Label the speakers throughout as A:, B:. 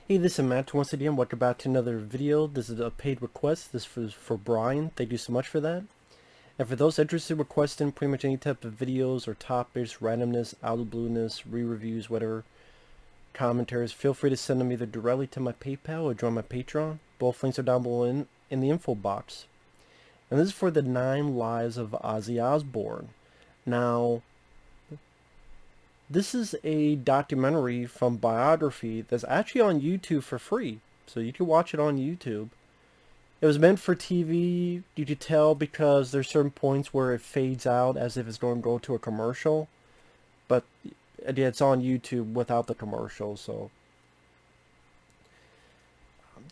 A: Hey, this is Matt once again. Welcome back to another video. This is a paid request. This is for Brian. Thank you so much for that. And for those interested in requesting pretty much any type of videos or topics, randomness, out of blueness, re-reviews, whatever, commentaries, feel free to send them either directly to my PayPal or join my Patreon. Both links are down below in the info box. And this is for the 9 Lives of Ozzy Osbourne. Now, this is a documentary from Biography that's actually on YouTube for free, so you can watch it on YouTube. It was meant for TV, you could tell, because there's certain points where it fades out as if it's going to go to a commercial, but yeah, it's on YouTube without the commercial, so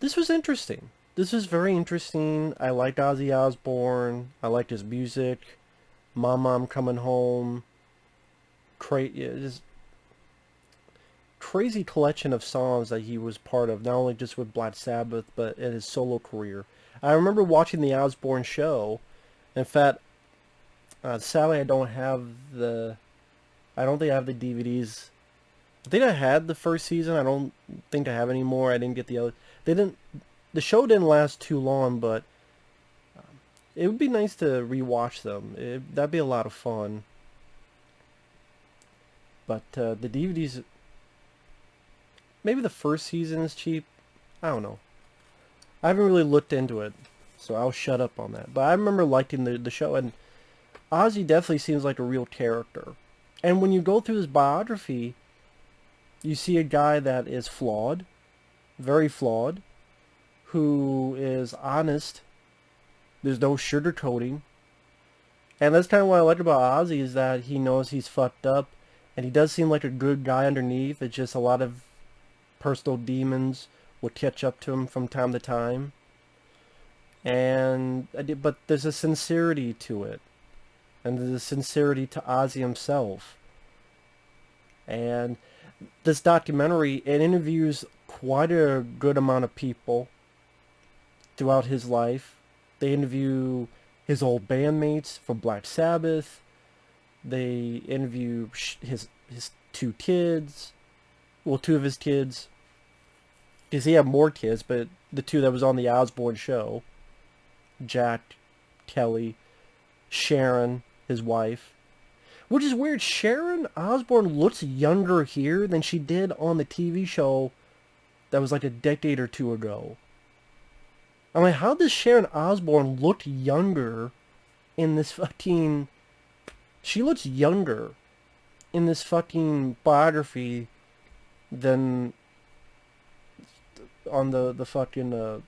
A: this was interesting. This was very interesting. I like Ozzy Osbourne. I liked his music. Mama, I'm Coming Home. Just crazy collection of songs that he was part of, not only just with Black Sabbath, but in his solo career. I remember watching the Osbourne show. In fact, sadly, I don't think I have the DVDs. I think I had the first season. I don't think I have any more. I didn't get the other. The show didn't last too long, but it would be nice to rewatch them. That'd be a lot of fun. But the DVDs, maybe the first season is cheap. I don't know. I haven't really looked into it, so I'll shut up on that. But I remember liking the show, and Ozzy definitely seems like a real character. And when you go through his biography, you see a guy that is flawed, very flawed, who is honest. There's no sugarcoating. And that's kind of what I like about Ozzy, is that he knows he's fucked up. And he does seem like a good guy underneath. It's just a lot of personal demons will catch up to him from time to time. But there's a sincerity to it. And there's a sincerity to Ozzy himself. And this documentary, it interviews quite a good amount of people throughout his life. They interview his old bandmates from Black Sabbath. They interview his 2 kids, well, 2 of his kids, because he had more kids, but the 2 that was on the Osbourne show, Jack, Kelly, Sharon, his wife, which is weird. Sharon Osbourne looks younger here than she did on the TV show that was like a decade or 2 ago. I'm like, how does Sharon Osbourne look younger in this fucking... She looks younger in this fucking biography than on the fucking, I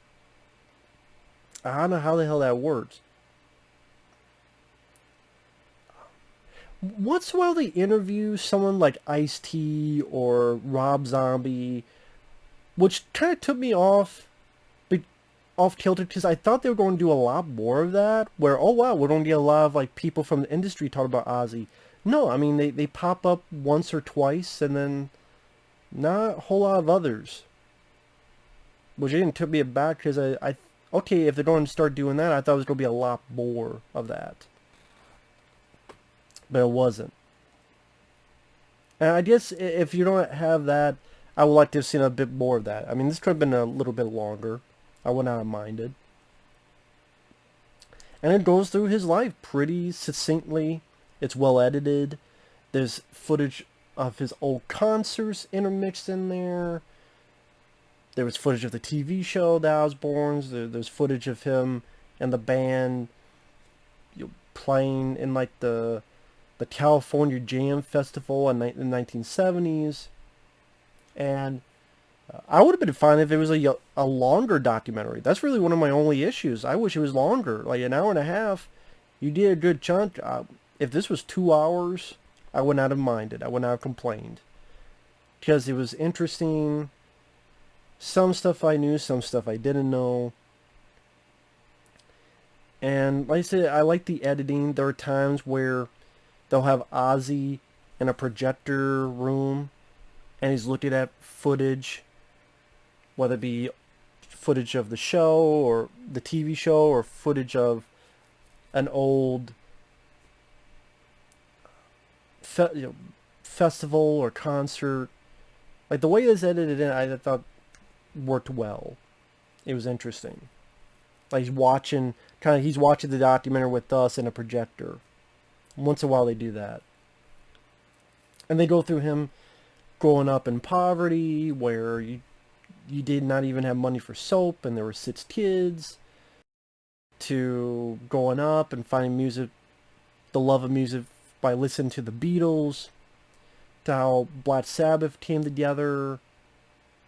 A: don't know how the hell that works. Once in a while they interview someone like Ice-T or Rob Zombie, which kind of took me off kilter, because I thought they were going to do a lot more of that, where, oh wow, we're going to get a lot of like people from the industry talking about Ozzy. No, I mean, they pop up once or twice, and then not a whole lot of others. Which again took me aback, because okay, if they're going to start doing that, I thought it was going to be a lot more of that. But it wasn't. And I guess if you don't have that, I would like to have seen a bit more of that. I mean, this could have been a little bit longer. I would not have minded. And it goes through his life pretty succinctly. It's well edited. There's footage of his old concerts intermixed in there. There was footage of the TV show, The Osbournes. There's footage of him and the band, playing in like the California Jam Festival in the 1970s. And I would have been fine if it was a longer documentary. That's really one of my only issues. I wish it was longer, like an hour and a half. You did a good chunk. If this was 2 hours, I would not have minded. I would not have complained, because it was interesting. Some stuff I knew, some stuff I didn't know. And like I said, I like the editing. There are times where they'll have Ozzy in a projector room, and he's looking at footage, whether it be footage of the show or the TV show, or footage of an old festival or concert. Like the way it's edited in, I thought worked well. It was interesting. Like he's watching the documentary with us in a projector. Once in a while they do that. And they go through him growing up in poverty, where you did not even have money for soap, and there were 6 kids, to growing up and finding music, the love of music by listening to the Beatles, to how Black Sabbath came together,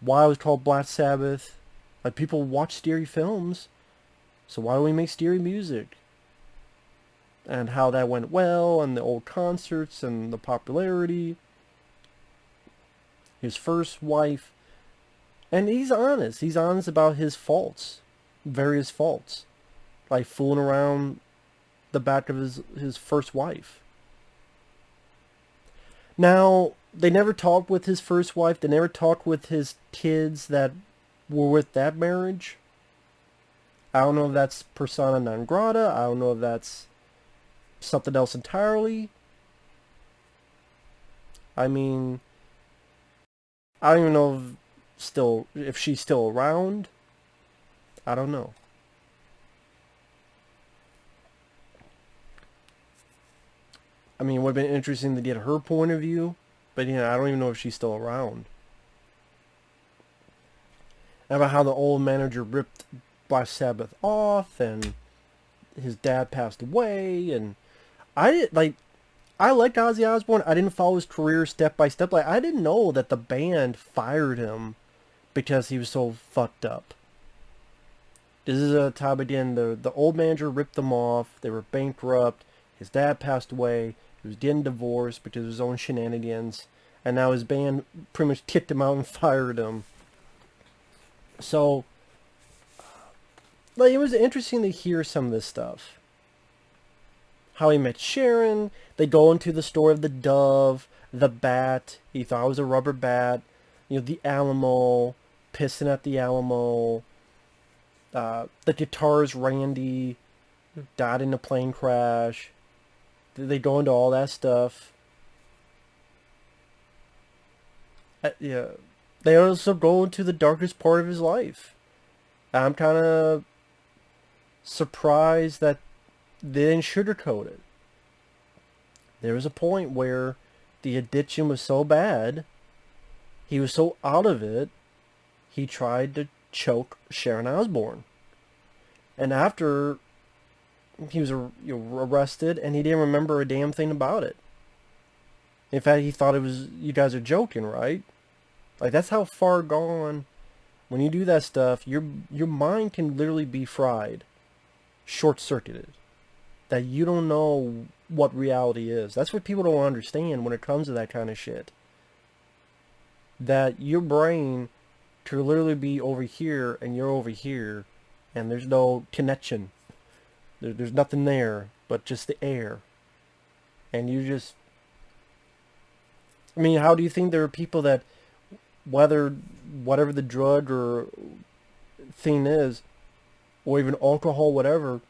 A: why it was called Black Sabbath. Like, people watch scary films, so why don't we make scary music? And how that went well, and the old concerts, and the popularity. His first wife, and he's honest. He's honest about his faults, various faults, like fooling around the back of his first wife. Now, they never talked with his first wife. They never talked with his kids that were with that marriage. I don't know if that's persona non grata. I don't know if that's something else entirely. I mean, I don't even know if she's still around. I don't know. I mean, it would have been interesting to get her point of view, but I don't even know if she's still around. And about how the old manager ripped Black Sabbath off, and his dad passed away, and I liked Ozzy Osbourne. I didn't follow his career step by step. Like, I didn't know that the band fired him because he was so fucked up. This is a time again, the old manager ripped them off. They were bankrupt. His dad passed away. He was getting divorced because of his own shenanigans. And now his band pretty much kicked him out and fired him. So, like, it was interesting to hear some of this stuff. How he met Sharon. They go into the story of the dove, the bat. He thought it was a rubber bat. The Alamo, pissing at the Alamo. The guitarist Randy died in a plane crash. They go into all that stuff. Yeah. They also go into the darkest part of his life. I'm kind of surprised that they didn't sugarcoat it. There was a point where the addiction was so bad, he was so out of it, he tried to choke Sharon Osbourne. And after, he was arrested, and he didn't remember a damn thing about it. In fact, he thought it was, you guys are joking, right? Like, that's how far gone. When you do that stuff, your mind can literally be fried, short-circuited. That you don't know what reality is. That's what people don't understand when it comes to that kind of shit. That your brain could literally be over here and you're over here, and there's no connection. There's nothing there but just the air. And you just... I mean, how do you think there are people that, whatever the drug or thing is, or even alcohol, whatever,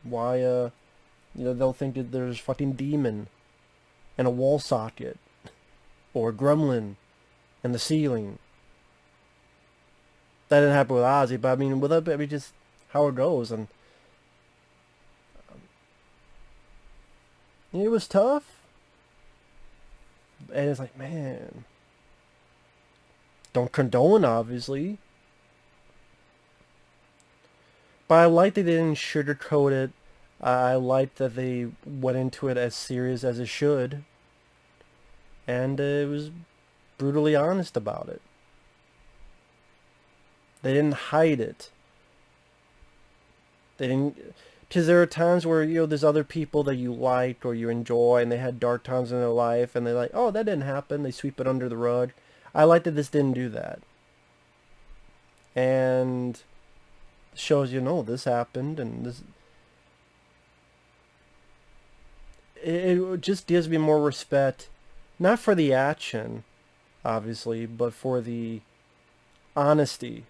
A: why, they'll think that there's a fucking demon in a wall socket, or a gremlin in the ceiling. That didn't happen with Ozzy, but I mean, just how it goes, and it was tough. And it's like, man, don't condone, obviously. But I like that they didn't sugarcoat it. I like that they went into it as serious as it should. And it was brutally honest about it. They didn't hide it. They didn't... Because there are times where, there's other people that you like or you enjoy, and they had dark times in their life, and they're like, oh, that didn't happen. They sweep it under the rug. I like that this didn't do that. And shows this happened, and this... It just gives me more respect, not for the action, obviously, but for the honesty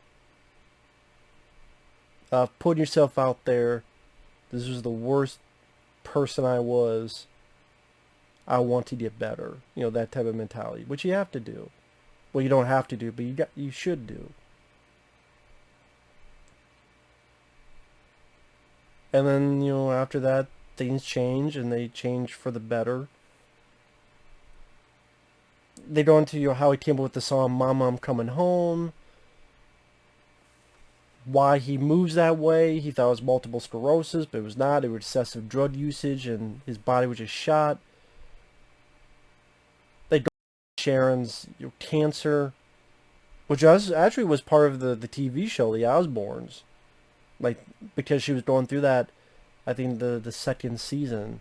A: of putting yourself out there. This was the worst person I was. I want to get better. That type of mentality, which you have to do. Well, you don't have to do, but you should do. And then, after that, things change, and they change for the better. They go into, how he came up with the song Mama, I'm Coming Home, why he moves that way. He thought it was multiple sclerosis, but it was not. It was excessive drug usage, and his body was just shot. They go into Sharon's cancer, which actually was part of the TV show, The Osbournes. Like, because she was going through that, I think, the second season.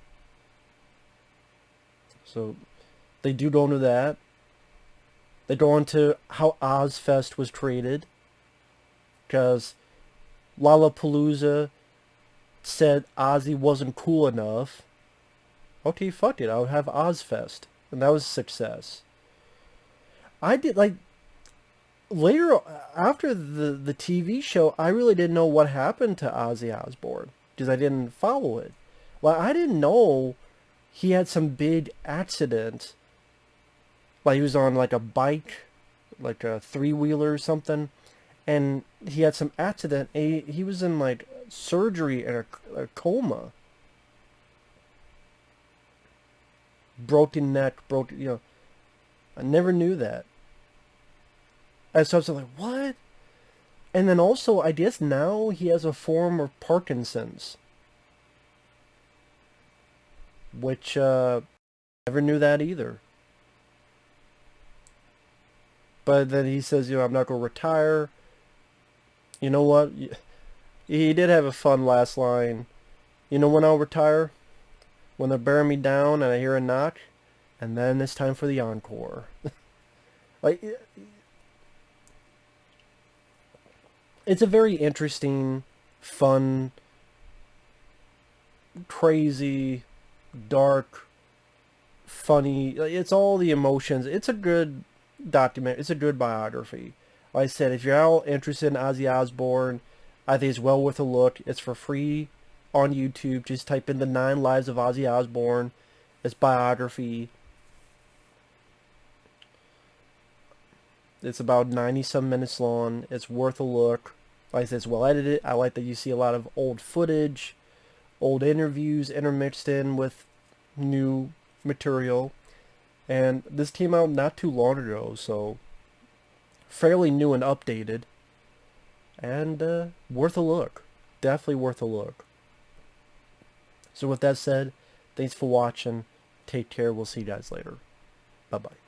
A: So they do go into that. They go into how Ozfest was created, because Lollapalooza said Ozzy wasn't cool enough. Okay, fuck it, I'll have Ozfest. And that was a success. I did, like, later, after the TV show, I really didn't know what happened to Ozzy Osbourne, because I didn't follow it. Well, I didn't know he had some big accident. Like, he was on, like, a bike, like a three-wheeler or something, and he had some accident. He was in, like, surgery and a coma. Broken neck, I never knew that. And so I was like, what? And then also, I guess now he has a form of Parkinson's. Which, never knew that either. But then he says, I'm not going to retire. You know what? He did have a fun last line. You know when I'll retire? When they're bearing me down and I hear a knock, and then it's time for the encore. Like, it's a very interesting, fun, crazy, dark, funny. It's all the emotions. It's a good document. It's a good biography. Like I said, if you're all interested in Ozzy Osbourne, I think it's well worth a look. It's for free on YouTube. Just type in the 9 Lives of Ozzy Osbourne. It's biography. It's about 90-some minutes long. It's worth a look. Like I said, it's well edited. I like that you see a lot of old footage, old interviews intermixed in with new material. And this came out not too long ago, so fairly new and updated. And worth a look. Definitely worth a look. So with that said, thanks for watching. Take care. We'll see you guys later. Bye-bye.